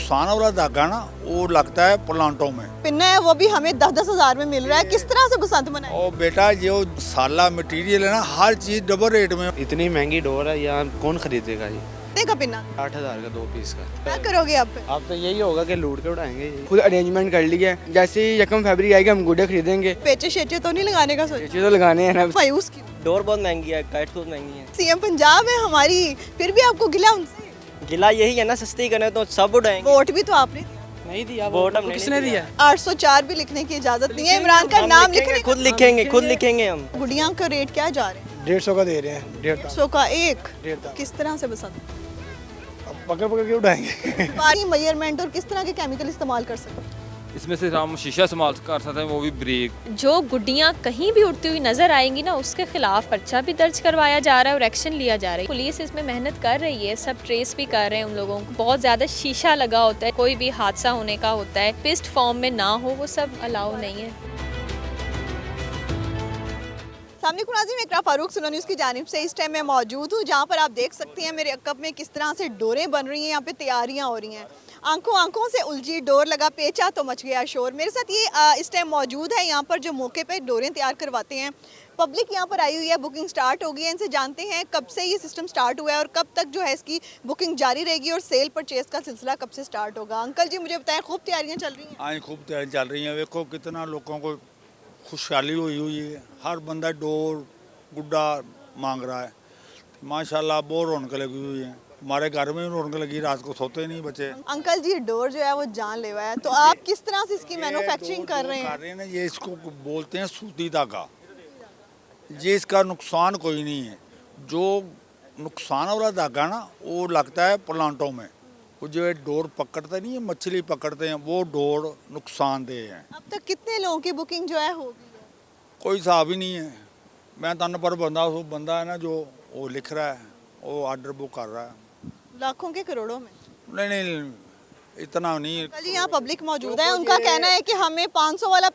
नुकसान वाला धागा ना वो लगता है प्लांटों में। पिन्ना है वो भी हमें 10-10 हज़ार में मिल रहा है। किस तरह से बसंत मनाएं? और बेटा जो साला मटेरियल है ना हर चीज डबल रेट में। इतनी महंगी डोर है, यहाँ कौन खरीदेगा ये? देखा पिन्ना 8,000 का 2 पीस का। क्या करोगे आप? अब तो यही होगा कि लूट के उड़ाएंगे ये। खुद अरेंजमेंट कर लिया है, जैसे ही यकम फरवरी आएगी हम गुड्डे खरीदेंगे। पेचे शेचे तो नहीं लगाने का सोच? ये तो लगाने हैं ना। मायूस की डोर बहुत महंगी है, काइट बहुत महंगी है। सीएम पंजाब है हमारी, फिर भी आपको गिला उनसे? गिला यही है ना, सस्ती करें तो सब उड़ाएंगे। वोट भी तो आपने दिया। नहीं दिया वोट हमने किसने नहीं दिया? 804 भी लिखने की इजाजत नहीं है, इमरान का हम नाम लिखेंगे, लिखने खुद लिखेंगे, खुद लिखेंगे हम। गुड़िया का रेट क्या जा रहे हैं? 150 का दे रहे हैं। 150 का एक। 150 किस तरह से बसंत? अब पकड़ पकड़ के उठाएंगे। पानी मेजरमेंट और किस तरह के केमिकल इस्तेमाल कर सकते हैं? इसमें से हम शीशा इस्तेमाल कर सकते हैं, वो भी ब्रेक। जो गुड्डियाँ कहीं भी उड़ती हुई नजर आएंगी ना, उसके खिलाफ पर्चा भी दर्ज करवाया जा रहा है और एक्शन लिया जा रहा है। पुलिस इसमें मेहनत कर रही है, सब ट्रेस भी कर रहे हैं उन लोगों को। बहुत ज़्यादा शीशा लगा होता है, कोई भी हादसा होने का होता है, पिस्ट फॉर्म में ना हो, वो सब अलाउ नहीं है। सामने नाज़रीन, इकरा फारूक सुनो न्यूज़ की जानिब से इस टाइम मैं मौजूद हूँ जहाँ पर आप देख सकते हैं मेरे अकब में किस तरह से डोरें बन रही हैं। यहाँ पे तैयारियाँ हो रही हैं, आंखों आंखों से उलझी डोर लगा पेचा तो मच गया शोर। मेरे साथ ये इस टाइम मौजूद है यहाँ पर जो मौके पे डोरें तैयार करवाते हैं। पब्लिक यहाँ पर आई हुई है, बुकिंग स्टार्ट हो गई है। इनसे जानते हैं कब से ये सिस्टम स्टार्ट हुआ है और कब तक जो है इसकी बुकिंग जारी रहेगी और सेल परचेज का सिलसिला कब से स्टार्ट होगा। अंकल जी मुझे बताएं, खूब तैयारियाँ चल रही हैं? हाँ खूब तैयारी चल रही है। देखो कितना लोगों को खुशहाली हुई है, हर बंदा डोर गुड्डा मांग रहा है। माशाल्लाह बहुत रौनक लगी हुई है, हमारे घर में भी रौनक लगी, रात को सोते नहीं बच्चे। अंकल जी डोर जो है वो जानलेवा है, तो आप किस तरह से इसकी मैन्युफैक्चरिंग कर रहे हैं? ना ये इसको बोलते हैं सूती धागा। ये इसका नुकसान कोई नहीं है। जो नुकसान वाला धागा ना वो लगता है प्लांटों में। वो जो है डोर पकड़ते नहीं है, मछली पकड़ते हैं, वो डोर नुकसानदेह है। अब तक कितने लोगों की बुकिंग जो है हो गई है? कोई हिसाब ही नहीं है। मैं तन पर बंदा वो बंदा है ना जो वो लिख रहा है, वो आर्डर बुक कर रहा है। लाखों के करोड़ों में? नहीं इतना नहीं। कल यहाँ पब्लिक मौजूद है, उनका कहना है कि हमें 500 वाला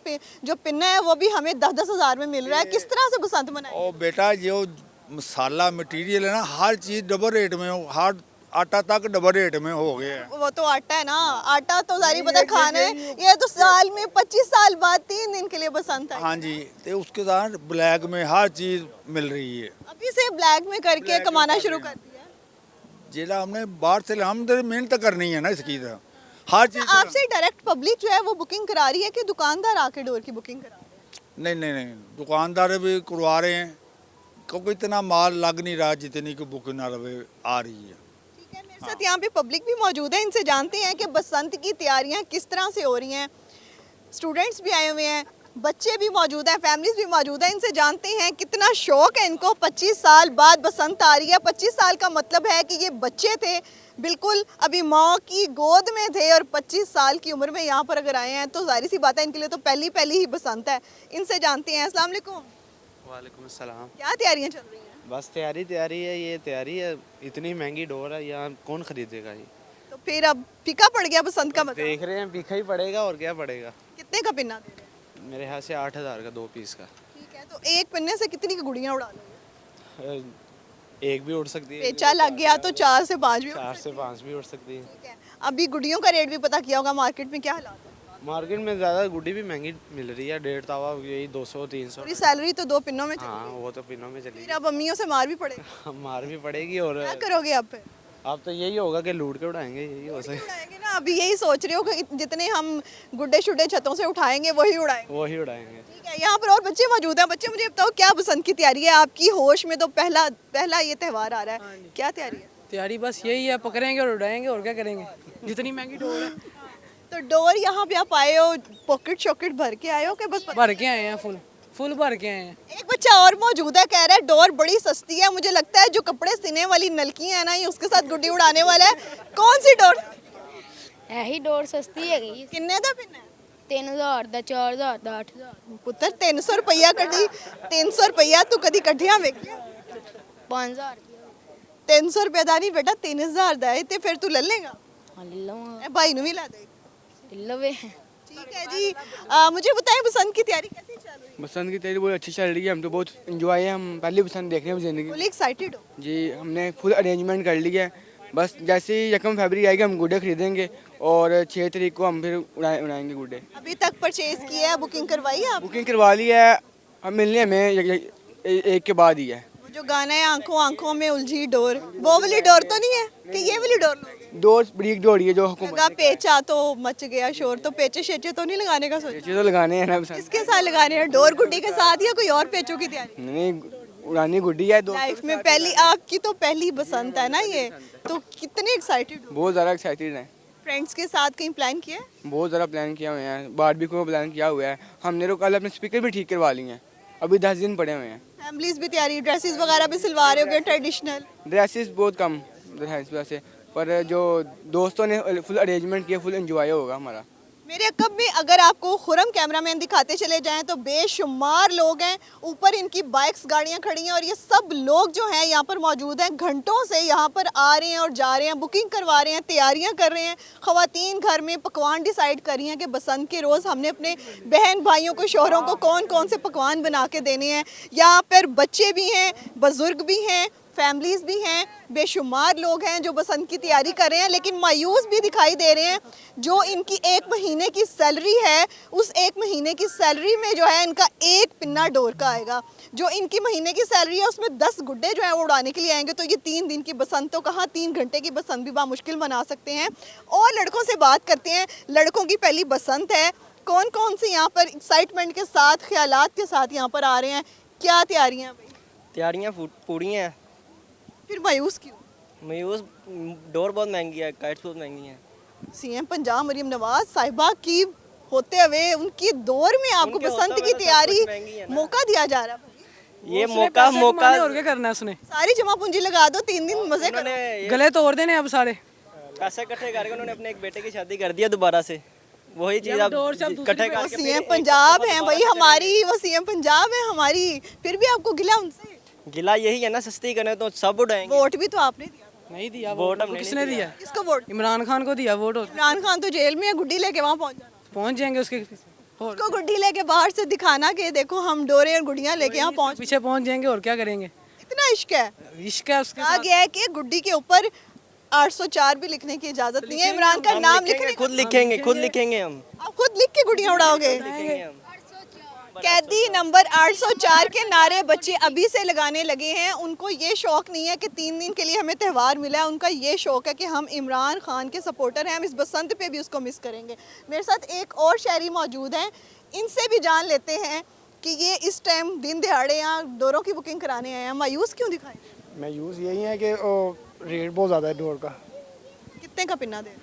जो पिन्ना है वो भी हमें 10-10 हज़ार में मिल रहा है। किस तरह से बसंत मनाएं? ओ बेटा जो मसाला मटेरियल है ना हर चीज डबल रेट में, हर आटा तक डबल रेट में हो गया है। वो तो आटा है ना, आटा तो सारी पता खाना है। ये तो साल में 25 साल बाद 3 दिन के लिए बसंत है। हाँ जी, तो उसके साथ ब्लैक में हर चीज मिल रही है। अभी से ब्लैक में करके कमाना शुरू कर दिया। जिला हमने बाहर से हम तो मेहनत करनी है ना इसकी, तो हर चीज। आपसे डायरेक्ट पब्लिक जो है वो बुकिंग करा रही है कि दुकानदार आके डोर की बुकिंग करा रहे हैं? नहीं दुकानदार भी करवा रहे हैं, क्योंकि इतना माल लग नहीं रहा जितनी की बुकिंग आ रही है। ठीक है, मेरे साथ यहाँ पे पब्लिक भी मौजूद है, इनसे जानते हैं कि बसंत की तैयारियाँ किस तरह से हो रही हैं। स्टूडेंट्स भी आए हुए हैं, बच्चे भी मौजूद हैं, फैमिलीज भी मौजूद हैं। इनसे जानते हैं कितना शौक है इनको। 25 साल बाद बसंत आ रही है। 25 साल का मतलब है कि ये बच्चे थे, बिल्कुल अभी माँ की गोद में थे, और 25 साल की उम्र में यहाँ पर अगर आए हैं तो जाहिर सी बात है इनके लिए तो पहली ही बसंत है। इनसे जानते हैं। अस्सलाम वालेकुम। वालेकुम अस्सलाम। क्या तैयारियाँ चल रही हैं? बस तैयारी है, ये तैयारी है। इतनी महंगी डोर है, यहाँ कौन खरीदेगा ये? तो फिर अब फीका पड़ गया बसंत का मतलब? देख रहे हैं, फीका ही पड़ेगा और क्या पड़ेगा। कितने का पिन्ना दे रहे हैं? मेरे यहाँ से 8,000 का 2 पीस का। ठीक है, तो एक पिन्ने से कितनी की गुड़ियाँ उड़ा लोगे? एक भी उड़ सकती है। पेचा लग गया तो 4 से 5 भी उड़ 4 से सकती है। 5 भी उड़ सकती है। ठीक है, अभी गुड़ियों का रेट भी पता किया होगा, मार्केट में क्या हालात है? मार्केट में ज़्यादा गुड्डी भी महंगी मिल रही है। 1.5 तवा यही 200-300। पूरी सैलरी तो 2 पिन्नों में चली हाँ गई। वो तो पिनों में फिर चली अब अम्मियों से मार भी पड़ेगी। मार भी पड़ेगी और क्या करोगे अब फिर? अब तो यही होगा कि लूट के उड़ाएंगे, यही हो सके। उड़ाएंगे ना, अभी यही सोच रहे हो कि जितने हम गुड्डे शुड्डे छतों से उठाएंगे वही उड़ाएंगे। वही उड़ाएंगे। ठीक है, यहाँ पर और बच्चे मौजूद हैं। बच्चे मुझे बताओ क्या बसंत की तैयारी है आपकी? होश में तो पहला ये त्यौहार आ रहा है, क्या तैयारी है? तैयारी बस यही है, पकड़ेंगे और उड़ाएंगे, और क्या करेंगे। जितनी महंगी डोर है। तो डोर यहाँ पे आप आए हो, पॉकेट शॉकेट भर के आए हो कि बस? भर के आए हैं, फुल भर के आए हैं। एक बच्चा और मौजूद है, कह रहा है डोर बड़ी सस्ती है। मुझे लगता है जो कपड़े सिने वाली नलकी है ना, ये उसके साथ गुड्डी उड़ाने वाला है। कौन सी डोर? यही डोर सस्ती है गई। किन्ने दा पिन है? 3000 ਦਾ 4000 ਦਾ 8000 पुत्र 300 रुपया कटी। 300 रुपया तू कदी कटिया वेख? 5000 300 रुपया दा नहीं बेटा, 3000 दा है। ते फिर तू ले लेगा? हाँ ले लूँगा, ए भाई नु भी ला दे। ले लवे। ठीक है जी, मुझे बताएं बसंत की तैयारी कैसी चल रही है? बसंत की तैयारी बहुत अच्छी चल रही है, हम तो बहुत इंजॉय है। हम पहली बसंत देख रहे हैं जिंदगी। फुल एक्साइटेड हो? जी, हमने फुल अरेंजमेंट कर लिया है, बस जैसे ही 1 फरवरी आएगी हम गुड्डे खरीदेंगे और 6 तारीख को हम फिर उड़ाएंगे गुड्डे। अभी तक परचेज किया है, बुकिंग करवाई है आप? बुकिंग करवा ली है, हम मिलने हमें एक के बाद ही है। वो जो गाना है आंखों आंखों में उलझी डोर, वो वाली डोर तो नहीं है कि ये वाली डोर लोगे? डोर बरीक डोर है जो हुकूमत लगा पेचा तो मच गया शोर, तो पेचे शेचे तो नहीं लगाने का सोचा? तो लगाने हैं ना। किसके साथ लगाने हैं, डोर गुड्डी के साथ या कोई और पेचों की तैयारी? नहीं, उड़ानी गुड्डी है। लाइफ में पहली, आपकी तो पहली बसंत है ना ये, तो कितने एक्साइटेड हो? बहुत ज़्यादा एक्साइटेड हैं। फ्रेंड्स के साथ कहीं प्लान किया है? बहुत ज़्यादा प्लान किया हुए हैं, बारबेक्यू का प्लान किया हुआ है हमने। तो कल अपने स्पीकर भी ठीक करवा लिए हैं, अभी 10 दिन पड़े हुए हैं। फैमिलीज भी तैयारी, ड्रेसेस वगैरह भी सिलवा रहे होगे ट्रेडिशनल? ड्रेसेस बहुत कम है इस वजह से, पर जो दोस्तों ने फुल अरेंजमेंट किया, फुल एंजॉय होगा हमारा। मेरे अकब में अगर आपको खुरम कैमरामैन दिखाते चले जाएं तो बेशुमार लोग हैं, ऊपर इनकी बाइक्स गाड़ियां खड़ी हैं और ये सब लोग जो हैं यहाँ पर मौजूद हैं, घंटों से यहाँ पर आ रहे हैं और जा रहे हैं, बुकिंग करवा रहे हैं, तैयारियां कर रहे हैं। ख़वातीन घर में पकवान डिसाइड कर रही हैं कि बसंत के रोज़ हमने अपने बहन भाइयों को, शोहरों को कौन कौन से पकवान बना के देने हैं। यहाँ पर बच्चे भी हैं, बुज़ुर्ग भी हैं, फैमिलीज़ भी हैं, बेशुमार लोग हैं जो बसंत की तैयारी कर रहे हैं, लेकिन मायूस भी दिखाई दे रहे हैं। जो इनकी 1 महीने की सैलरी है, उस 1 महीने की सैलरी में जो है इनका 1 पिन्ना डोर का आएगा। जो इनकी महीने की सैलरी है उसमें 10 गुड्डे जो है वो उड़ाने के लिए आएंगे, तो ये 3 दिन की बसंत तो कहाँ 3 घंटे की बसंत भी बामुश्किल मना सकते हैं। और लड़कों से बात करते हैं, लड़कों की पहली बसंत है, कौन कौन से यहाँ पर एक्साइटमेंट के साथ, ख्यालात के साथ यहाँ पर आ रहे हैं, क्या तैयारियाँ भाई? तैयारियाँ पूरी हैं। फिर मायूस क्यों? मायूस, डोर बहुत महंगी है, काइट्स बहुत महंगी हैं। सीएम पंजाब मरियम नवाज साहिबा की होते हुए उनकी दौर में आपको उनके बसंत होते की हुए तो तैयारी सब कुछ महंगी है ना। मौका दिया जा रहा है। ये उसने मौका पैसे मौका कमाने और क्या करना है उसने? सारी जमा पूंजी लगा दो, 3 दिन मजे करो। उन्होंने ये गले तोड़ देने अब सारे। पैसे इकट्ठे करके उन्होंने अपने एक बेटे की शादी कर दिया दोबारा से। वही चीज़ आप डोर से अब दूसरी इकट्ठे वो करके सीएम फिर पंजाब एक है दफा भाई दोबारा हमारी, वो सीएम पंजाब है हमारी, फिर भी आपको गिला उनसे? करेंगे। गिला यही है ना, सस्ती करें तो सब उड़ाएंगे। वोट भी तो आपने दिया। नहीं दिया वोट वो हमने किसने नहीं दिया? किसको वोट? इमरान खान को दिया वोट। इमरान खान तो जेल में है, गुड्डी लेके वहाँ पहुँच जाना। पहुंच जाएंगे उसके और उसको गुड्डी लेके बाहर से दिखाना कि देखो हम डोरे और गुड्डियाँ लेके यहाँ पहुँच। पीछे पहुंच जाएंगे और क्या करेंगे? इतना इश्क है, इश्क है उसके कहा साथ। गया है कि गुड्डी के ऊपर 804 भी लिखने की इजाजत नहीं है, इमरान का हम नाम लिखेंगे, लिखने खुद लिखेंगे, खुद लिखेंगे हम। आप खुद लिख के गुड्डियाँ उड़ाओगे? लिखेंगे हम। कैदी नंबर 804 के नारे बच्चे अभी से लगाने लगे हैं। उनको ये शौक नहीं है कि 3 दिन के लिए हमें त्यौहार मिला है, उनका ये शौक है कि हम इमरान खान के सपोर्टर हैं, हम इस बसंत पे भी उसको मिस करेंगे। मेरे साथ एक और शहरी मौजूद हैं, इनसे भी जान लेते हैं कि ये इस टाइम दिन दिहाड़े यहाँ डोरों की बुकिंग कराने आए हैं, मायूस क्यों दिखाई? मायूस यही है कि रेट बहुत ज़्यादा है डोर का। कितने का पिन्ना दे?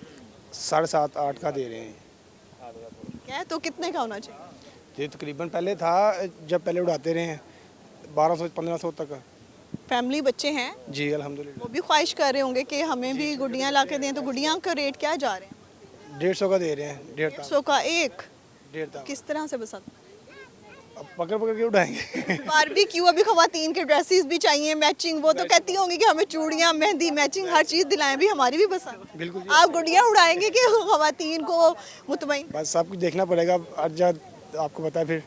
7.5-8 का दे रहे हैं। क्या है तो कितने का होना चाहिए? ये तकरीबन पहले था, जब पहले उड़ाते रहे हैं 1200-1500 तक। फैमिली बच्चे हैं, जी अल्हम्दुलिल्लाह। वो भी ख्वाहिश कर रहे होंगे कि हमें भी गुड्डियाँ ला के दें, तो गुड्डियाँ का रेट क्या जा रहे हैं? 150 का दे रहे हैं, 1.5 150 का एक। 1.5। किस तरह से बसंत? अब पकड़ पकड़ के उड़ाएंगे। बारबेक्यू, अभी खवातीन के ड्रेसेस भी चाहिए मैचिंग, वो तो कहती होंगी कि हमें चूड़ियाँ, मेहंदी, मैचिंग हर चीज़ दिलाएं, भी हमारी भी पसंद। बिल्कुल जी। आप गुड़ियाँ उड़ाएंगे कि खवातीन को मुतमईन? बस सब कुछ देखना पड़ेगा, हर जगह आपको पता है, फिर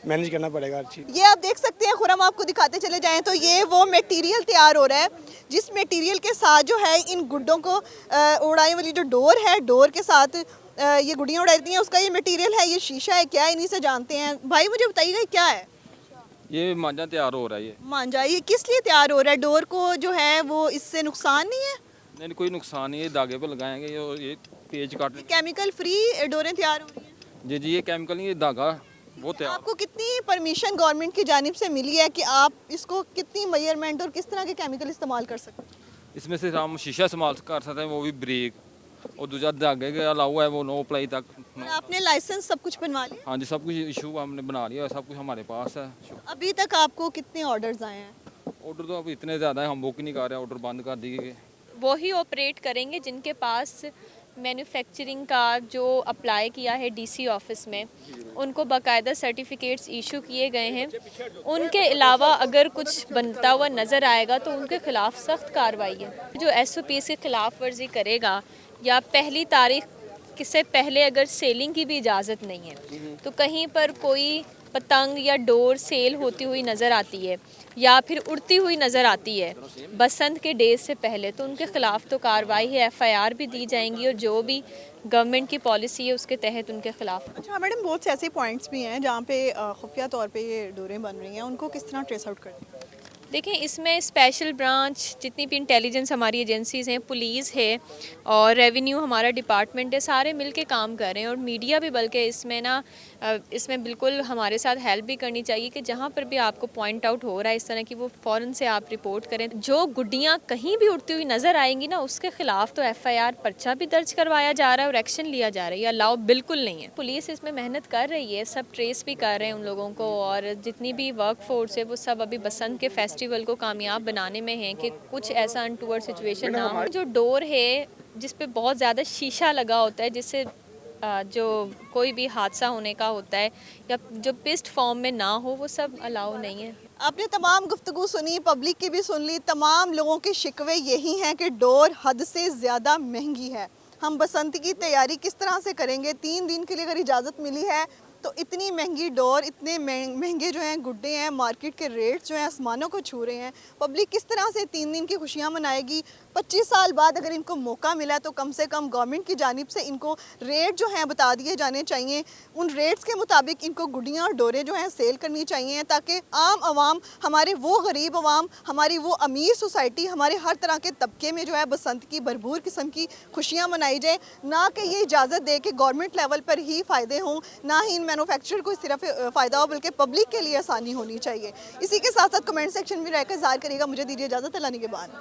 मैनेज करना पड़ेगा हर चीज़। ये आप देख सकते हैं, खुरम आपको दिखाते चले जाएं तो ये वो मटेरियल तैयार हो रहा है जिस मटेरियल के साथ जो है इन गुड्डों को उड़ाने वाली जो डोर है, डोर के साथ ये गुड़ियाँ उड़ाती हैं, उसका ये मटेरियल है, ये शीशा है, क्या है, इन्हीं से जानते हैं। भाई मुझे बताइएगा क्या है? ये मांझा तैयार हो रहा है। ये मांझा, ये किस लिए तैयार हो रहा है? डोर को जो है वो इससे नुकसान नहीं है? नहीं, कोई नुकसान नहीं है, धागे पे लगाएंगे और ये पेज काटने। केमिकल फ्री डोरें तैयार हो रही हैं? जी जी, ये केमिकल नहीं, ये धागा वो तैयार। आपको कितनी परमिशन गवर्नमेंट की जानिब से मिली है कि आप इसको कितनी मेजरमेंट और किस तरह के केमिकल इस्तेमाल कर सकते हैं? इसमें से हम शीशा इस्तेमाल कर सकते हैं, वो भी ब्रेक, और दूसरा धागे का अलाउ है वो 9 अप्लाई तक। और आपने लाइसेंस सब कुछ बनवा लिया? हाँ जी, सब कुछ इशू हमने बना लिया, सब कुछ हमारे पास है। अभी तक आपको कितने ऑर्डर्स आए हैं? ऑर्डर तो अब इतने ज़्यादा है, हम बुक नहीं कर रहे हैं, ऑर्डर बंद कर दिए गए। वो ही ऑपरेट करेंगे जिनके पास मैन्युफैक्चरिंग का जो अप्लाई किया है डीसी ऑफिस में, उनको बाकायदा सर्टिफिकेट्स इशू किए गए हैं। उनके अलावा अगर कुछ बनता हुआ नज़र आएगा तो उनके खिलाफ सख्त कार्रवाई है। जो SOPs की खिलाफ वर्जी करेगा या पहली तारीख से पहले अगर सेलिंग की भी इजाज़त नहीं है तो कहीं पर कोई पतंग या डोर सेल होती हुई नज़र आती है या फिर उड़ती हुई नज़र आती है बसंत के डेज से पहले, तो उनके ख़िलाफ़ तो कार्रवाई है, एफआईआर भी दी जाएंगी और जो भी गवर्नमेंट की पॉलिसी है उसके तहत उनके ख़िलाफ़। अच्छा मैडम, बहुत से ऐसे पॉइंट्स भी हैं जहाँ पे खुफिया तौर पे ये डोरें बन रही हैं, उनको किस तरह ट्रेस आउट करते हैं? देखें, इसमें स्पेशल ब्रांच, जितनी भी इंटेलिजेंस हमारी एजेंसीज़ हैं, पुलिस है और रेवेन्यू हमारा डिपार्टमेंट है, सारे मिल के काम कर रहे हैं और मीडिया भी बल्कि इसमें बिल्कुल हमारे साथ हेल्प भी करनी चाहिए कि जहाँ पर भी आपको पॉइंट आउट हो रहा है इस तरह की, वो फ़ौरन से आप रिपोर्ट करें। जो गुड्डियाँ कहीं भी उड़ती हुई नज़र आएंगी ना, उसके ख़िलाफ़ तो एफआईआर पर्चा भी दर्ज करवाया जा रहा है और एक्शन लिया जा रहा है। ये अलाउ बिल्कुल नहीं है। पुलिस इसमें मेहनत कर रही है, सब ट्रेस भी कर रहे हैं उन लोगों को और जितनी भी वर्क फोर्स है वो सब अभी बसंत के फेस्टिवल को कामयाब बनाने में हैं कि कुछ ऐसा अनटूवर्ड सिचुएशन ना हो। जो डोर है जिस पे बहुत ज़्यादा शीशा लगा होता है, जिससे जो कोई भी हादसा होने का होता है या जो पिस्ट फॉर्म में ना हो, वो सब अलाउ नहीं है। आपने तमाम गुफ्तगू सुनी, पब्लिक की भी सुन ली। तमाम लोगों के शिकवे यही हैं कि डोर हद से ज़्यादा महंगी है। हम बसंत की तैयारी किस तरह से करेंगे? 3 दिन के लिए अगर इजाज़त मिली है तो इतनी महंगी डोर, इतने महंगे जो हैं गुड्डे हैं, मार्केट के रेट जो हैं आसमानों को छू रहे हैं। पब्लिक किस तरह से 3 दिन की खुशियां मनाएगी? 25 साल बाद अगर इनको मौका मिला तो कम से कम गवर्नमेंट की जानिब से इनको रेट जो हैं बता दिए जाने चाहिए। उन रेट्स के मुताबिक इनको गुड्डियाँ और डोरें जो हैं सेल करनी चाहिए, ताकि आम आवाम, हमारे वो गरीब आवाम, हमारी वो अमीर सोसाइटी, हमारे हर तरह के तबके में जो है बसंत की भरपूर किस्म की खुशियाँ मनाई जाए। ना कि ये इजाज़त दे कि गवर्नमेंट लेवल पर ही फ़ायदे हों, ना ही इन मैन्युफैक्चरर को सिर्फ फ़ायदा हो, बल्कि पब्लिक के लिए आसानी होनी चाहिए। इसी के साथ साथ कमेंट सेक्शन में रहकर ज़ाहिर करिएगा। मुझे दीजिए इजाज़त, अल्लाह के बाद।